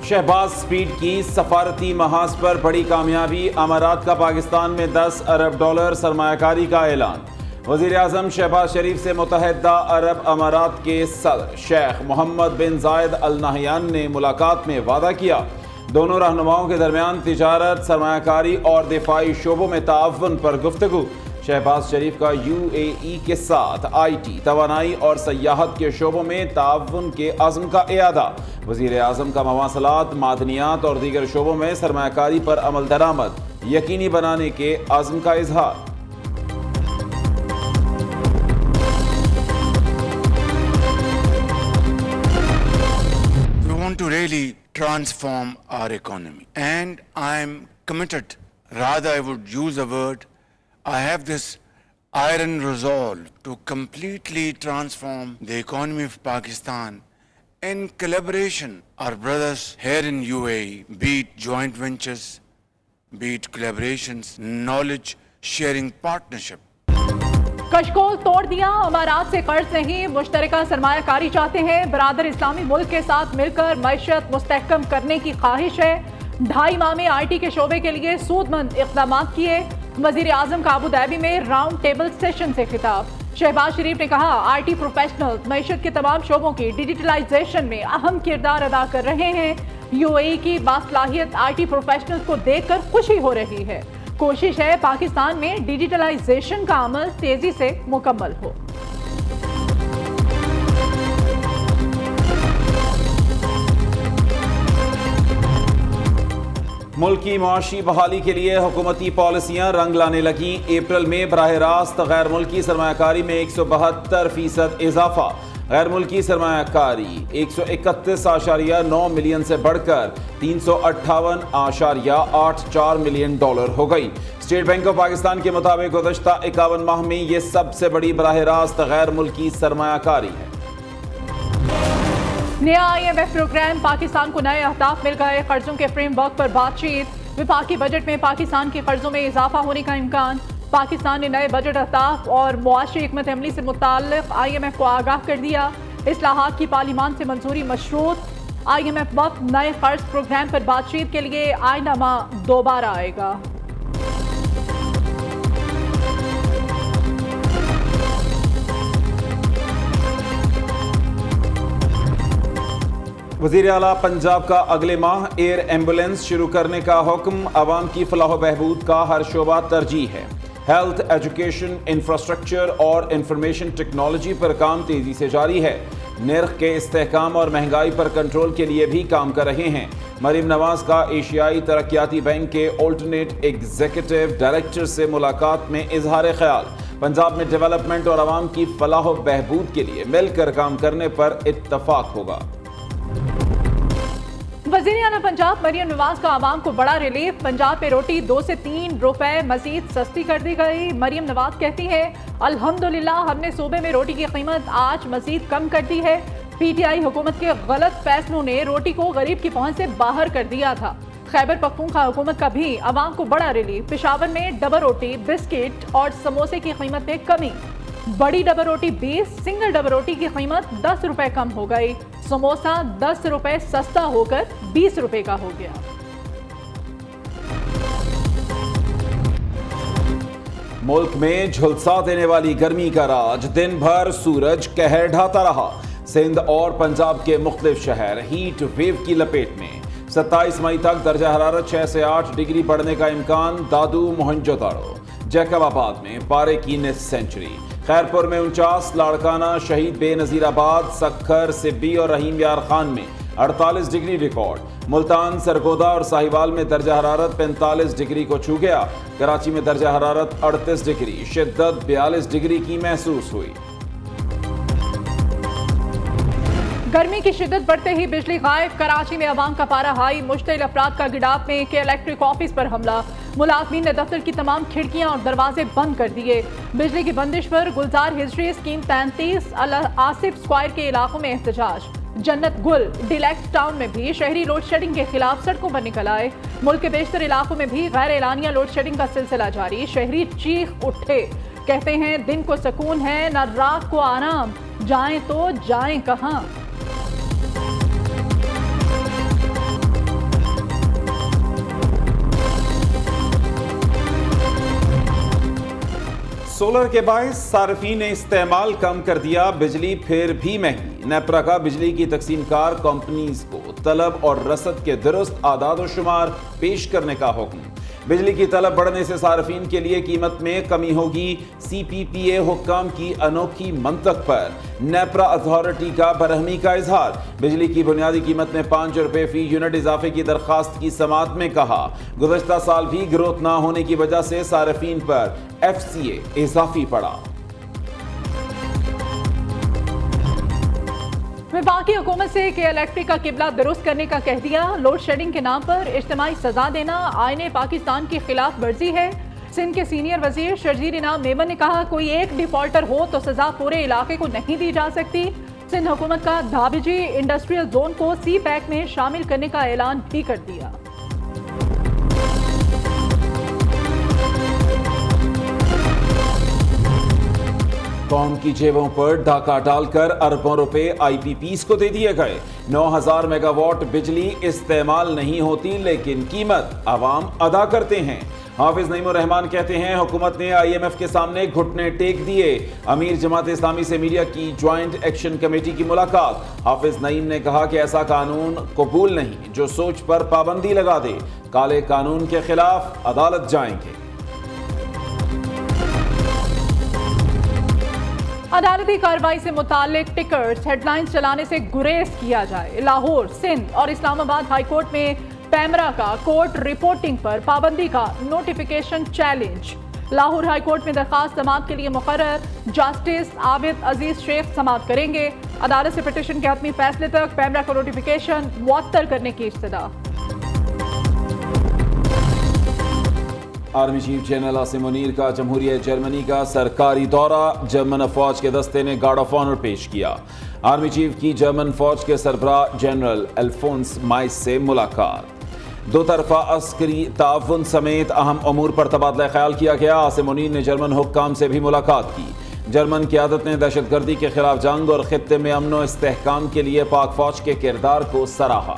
Shahbaz speed کی سفارتی محاذ پر بڑی کامیابی، امارات کا پاکستان میں $10 ارب سرمایہ کاری کا اعلان۔ وزیر اعظم شہباز شریف سے متحدہ عرب امارات کے صدر شیخ محمد بن زائد ال نہیان نے ملاقات میں وعدہ کیا، دونوں رہنماؤں کے درمیان تجارت، سرمایہ کاری اور دفاعی شعبوں میں تعاون پر گفتگو۔ شہباز شریف کا UAE کے ساتھ IT، توانائی اور سیاحت کے شعبوں میں تعاون کے عزم کا اعادہ۔ وزیر اعظم کا مواصلات، معدنیات اور دیگر شعبوں میں سرمایہ کاری پر عمل درآمد یقینی بنانے کے عزم کا اظہار۔ We want to really transform our economy, and I'm committed, rather I would use a word, I have this iron resolve to completely transform the economy of Pakistan in collaboration. Our brothers here in UAE, be it joint ventures, be it collaborations, knowledge sharing partnership. کشکول توڑ دیا، امارات سے قرض نہیں، مشترکہ سرمایہ کاری چاہتے ہیں، برادر اسلامی ملک کے ساتھ مل کر معیشت مستحکم کرنے کی خواہش ہے۔ 2.5 ماہ میں IT کے شعبے کے لیے سود مند اقدامات کیے۔ وزیر اعظم کا ابوظہبی میں راؤنڈ ٹیبل سیشن سے خطاب۔ شہباز شریف نے کہا، IT پروفیشنل معیشت کے تمام شعبوں کی ڈیجیٹلائزیشن میں اہم کردار ادا کر رہے ہیں۔ UAE کی باصلاحیت IT پروفیشنل کو دیکھ کر خوشی ہو رہی ہے۔ کوشش ہے پاکستان میں ڈیجیٹلائزیشن کا عمل تیزی سے مکمل ہو۔ ملکی معاشی بحالی کے لیے حکومتی پالیسیاں رنگ لانے لگیں۔ اپریل میں براہ راست غیر ملکی سرمایہ کاری میں 172% اضافہ۔ غیر ملکی سرمایہ کاری 131.9 ملین سے بڑھ کر $358.84 ملین ہو گئی۔ اسٹیٹ بینک آف پاکستان کے مطابق گزشتہ 51 ماہ میں یہ سب سے بڑی براہ راست غیر ملکی سرمایہ کاری ہے۔ نیا IMF پروگرام، پاکستان کو نئے اہداف مل گئے، قرضوں کے فریم ورک پر بات چیت۔ وفاقی بجٹ میں پاکستان کے قرضوں میں اضافہ ہونے کا امکان۔ پاکستان نے نئے بجٹ اہداف اور معاشی حکمت عملی سے متعلق IMF کو آگاہ کر دیا۔ اصلاحات کی پارلیمان سے منظوری مشروط۔ IMF وقت نئے قرض پروگرام پر بات چیت کے لیے آئندہ ماہ دوبارہ آئے گا۔ وزیر اعلیٰ پنجاب کا اگلے ماہ ایئر ایمبولینس شروع کرنے کا حکم۔ عوام کی فلاح و بہبود کا ہر شعبہ ترجیح ہے۔ ہیلتھ، ایجوکیشن، انفراسٹرکچر اور انفارمیشن ٹیکنالوجی پر کام تیزی سے جاری ہے۔ نرخ کے استحکام اور مہنگائی پر کنٹرول کے لیے بھی کام کر رہے ہیں۔ مریم نواز کا ایشیائی ترقیاتی بینک کے آلٹرنیٹ ایگزیکٹو ڈائریکٹر سے ملاقات میں اظہار خیال۔ پنجاب میں ڈیولپمنٹ اور عوام کی فلاح و بہبود کے لیے مل کر کام کرنے پر اتفاق ہوگا۔ وزیر اعلیٰ پنجاب مریم نواز کا عوام کو بڑا ریلیف۔ پنجاب میں روٹی 2 سے 3 روپے مزید سستی کر دی گئی۔ مریم نواز کہتی ہے، الحمدللہ ہم نے صوبے میں روٹی کی قیمت آج مزید کم کر دی ہے۔ PTI حکومت کے غلط فیصلوں نے روٹی کو غریب کی پہنچ سے باہر کر دیا تھا۔ خیبر پختونخوا حکومت کا بھی عوام کو بڑا ریلیف۔ پشاور میں ڈبل روٹی، بسکٹ اور سموسے کی قیمت میں کمی۔ بڑی ڈبل روٹی 20، سنگل ڈبل روٹی کی قیمت 10 روپے کم ہو گئی۔ سموسہ 10 روپے سستا ہو کر 20 روپے کا ہو گیا۔ ملک میں جھلسا دینے والی گرمی کا راج، دن بھر سورج قہر ڈھاتا رہا۔ سندھ اور پنجاب کے مختلف شہر ہیٹ ویو کی لپیٹ میں۔ 27 مئی تک درجہ حرارت 6 سے 8 ڈگری بڑھنے کا امکان۔ دادو، موہنجو داڑو، جیکب آباد میں پارے کی نصف سینچری۔ خیرپور میں 49، لاڑکانہ، شہید بے نظیر آباد، سکھر، سبی اور رحیم یار خان میں 48 ڈگری ریکارڈ۔ ملتان، سرگودا اور ساہیوال میں درجہ حرارت 45 ڈگری کو چھو گیا۔ کراچی میں درجہ حرارت 38 ڈگری، شدت 42 ڈگری کی محسوس ہوئی۔ گرمی کی شدت بڑھتے ہی بجلی غائب۔ کراچی میں عوام کا پارہ ہائی۔ مشتعل افراد کا گڈاف میں کے الیکٹرک آفس پر حملہ۔ ملازمین نے دفتر کی تمام کھڑکیاں اور دروازے بند کر دیے۔ بجلی کی بندش پر گلزار ہجری اسکیم 33 آصف اسکوائر کے علاقوں میں احتجاج۔ جنت گل، ڈیلیکس ٹاؤن میں بھی شہری لوڈ شیڈنگ کے خلاف سڑکوں پر نکل آئے۔ ملک کے بیشتر علاقوں میں بھی غیر اعلانیہ لوڈ شیڈنگ کا سلسلہ جاری۔ شہری چیخ اٹھے، کہتے ہیں دن کو سکون ہے نہ رات کو آرام، جائیں تو جائیں کہاں۔ سولر کے باعث صارفین نے استعمال کم کر دیا، بجلی پھر بھی مہنگی۔ نیپرا کا بجلی کی تقسیم کار کمپنیز کو طلب اور رسد کے درست اعداد و شمار پیش کرنے کا حکم۔ بجلی کی طلب بڑھنے سے صارفین کے لیے قیمت میں کمی ہوگی۔ سی پی پی اے حکام کی انوکھی منطق پر نیپرا اتھارٹی کا برہمی کا اظہار۔ بجلی کی بنیادی قیمت میں 5 روپے فی یونٹ اضافے کی درخواست کی سماعت میں کہا، گزشتہ سال بھی گروتھ نہ ہونے کی وجہ سے صارفین پر ایف سی اے اضافی پڑا۔ وفاقی حکومت سے کہ الیکٹرک کا قبلہ درست کرنے کا کہہ دیا۔ لوڈ شیڈنگ کے نام پر اجتماعی سزا دینا آئین پاکستان کی خلاف ورزی ہے۔ سندھ کے سینئر وزیر شرجیل انعام میمن نے کہا، کوئی ایک ڈیفالٹر ہو تو سزا پورے علاقے کو نہیں دی جا سکتی۔ سندھ حکومت کا دھابجی انڈسٹریل زون کو سی پیک میں شامل کرنے کا اعلان بھی کر دیا۔ قوم کی جیبوں پر ڈاکہ ڈال کر اربوں روپے آئی پی پیز کو دے دیے گئے۔ 9000 میگا واٹ بجلی استعمال نہیں ہوتی لیکن قیمت عوام ادا کرتے ہیں۔ حافظ نعیم الرحمان کہتے ہیں، حکومت نے آئی ایم ایف کے سامنے گھٹنے ٹیک دیے۔ امیر جماعت اسلامی سے میڈیا کی جوائنٹ ایکشن کمیٹی کی ملاقات۔ حافظ نعیم نے کہا کہ ایسا قانون قبول نہیں جو سوچ پر پابندی لگا دے۔ کالے قانون کے خلاف عدالت جائیں گے۔ عدالتی کارروائی سے متعلق ٹکرز ہیڈ لائنز چلانے سے گریز کیا جائے۔ لاہور، سندھ اور اسلام آباد ہائی کورٹ میں پیمرا کا کورٹ رپورٹنگ پر پابندی کا notification challenge. Lahore high court میں درخواست سماعت کے لیے مقرر جسٹس عابد عزیز شیخ سماعت کریں گے۔ عدالت سے پٹیشن کے حتمی فیصلے تک پیمرا کا نوٹیفیکیشن معطل کرنے کی استدعا۔ Army chief general Asim Munir کا جمہوریہ جرمنی کا سرکاری دورہ۔ جرمن افواج کے دستے نے گارڈ آف آنر پیش کیا۔ آرمی چیف کی جرمن فوج کے سربراہ جنرل الفونس مائس سے ملاقات۔ دو طرفہ عسکری تعاون سمیت اہم امور پر تبادلہ خیال کیا گیا۔ عاصم منیر نے جرمن حکام سے بھی ملاقات کی۔ جرمن قیادت نے دہشت گردی کے خلاف جنگ اور خطے میں امن و استحکام کے لیے پاک فوج کے کردار کو سراہا۔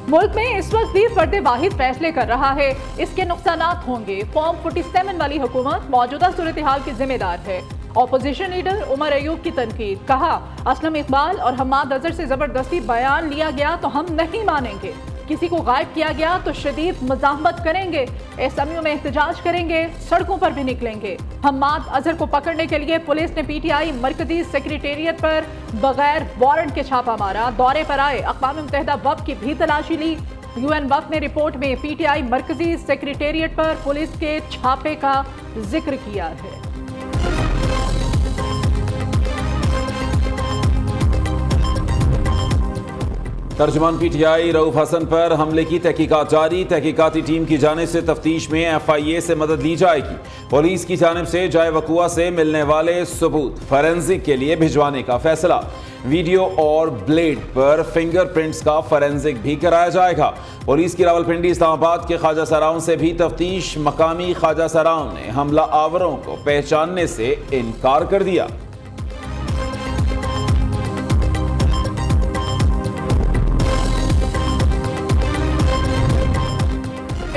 ملک میں اس وقت بھی فرد واحد فیصلے کر رہا ہے، اس کے نقصانات ہوں گے۔ فارم 47 والی حکومت موجودہ صورتحال کی ذمہ دار ہے۔ اپوزیشن لیڈر عمر ایوب کی تنقید، کہا اسلم اقبال اور حماد اظہر سے زبردستی بیان لیا گیا تو ہم نہیں مانیں گے، کسی کو غائب کیا گیا تو شدید مزاحمت کریں گے، ایس ایم یو میں احتجاج کریں گے، سڑکوں پر بھی نکلیں گے۔ حماد اظہر کو پکڑنے کے لیے پولیس نے پی ٹی آئی مرکزی سیکریٹریٹ پر بغیر وارنٹ کے چھاپہ مارا۔ دورے پر آئے اقوام متحدہ وفد کی بھی تلاشی لی۔ یو این وفد نے رپورٹ میں پی ٹی آئی مرکزی سیکریٹریٹ پر پولیس کے چھاپے کا ذکر کیا ہے۔ ترجمان پی ٹی آئی رؤوف حسن پر حملے کی تحقیقات جاری۔ تحقیقاتی ٹیم کی جانب سے تفتیش میں ایف آئی اے سے مدد لی جائے گی۔ پولیس کی جانب سے جائے وقوع سے ملنے والے ثبوت فورینزک کے لیے بھجوانے کا فیصلہ۔ ویڈیو اور بلیڈ پر فنگر پرنٹس کا فورینزک بھی کرایا جائے گا۔ پولیس کی راولپنڈی اسلام آباد کے خواجہ سراؤں سے بھی تفتیش۔ مقامی خواجہ سراؤں نے حملہ آوروں کو پہچاننے سے انکار کر دیا۔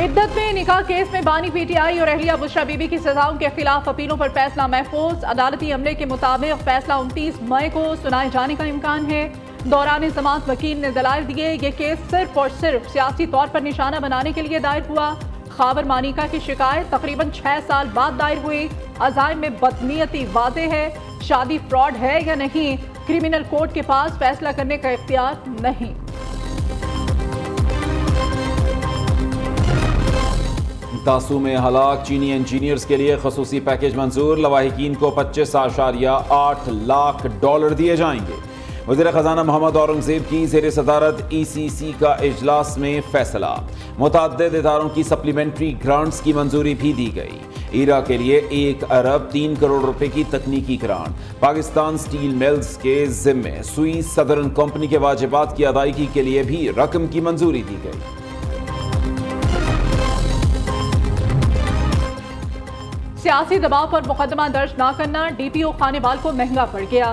عدت میں نکاح کیس میں بانی پی ٹی آئی اور اہلیہ بشرا بی بی کی سزاؤں کے خلاف اپیلوں پر فیصلہ محفوظ۔ عدالتی عملے کے مطابق فیصلہ 29 مئی کو سنائے جانے کا امکان ہے۔ دوران سماعت وکیل نے دلائل دیے، یہ کیس صرف اور صرف سیاسی طور پر نشانہ بنانے کے لیے دائر ہوا۔ خاور مانیکا کی شکایت تقریباً 6 سال بعد دائر ہوئی۔ عزائم میں بدنیتی واضح ہے، شادی فراڈ ہے یا نہیں، کرمنل کورٹ کے پاس فیصلہ کرنے کا اختیار نہیں۔ تاسو میں ہلاک چینی انجینئرز کے لیے خصوصی پیکیج منظور۔ لواحقین کو $25.8 لاکھ دیے جائیں گے۔ وزیر خزانہ محمد اورنگزیب کی زیر صدارت ای سی سی کا اجلاس میں فیصلہ۔ متعدد اداروں کی سپلیمنٹری گرانٹس کی منظوری بھی دی گئی۔ ایرا کے لیے 1 ارب 3 کروڑ روپے کی تکنیکی گرانٹ۔ پاکستان سٹیل ملز کے ذمے سوئس سدرن کمپنی کے واجبات کی ادائیگی کے لیے بھی رقم کی منظوری دی گئی۔ سیاسی دباؤ پر مقدمہ درج نہ کرنا ڈی پی او خانیوال کو مہنگا پڑ گیا۔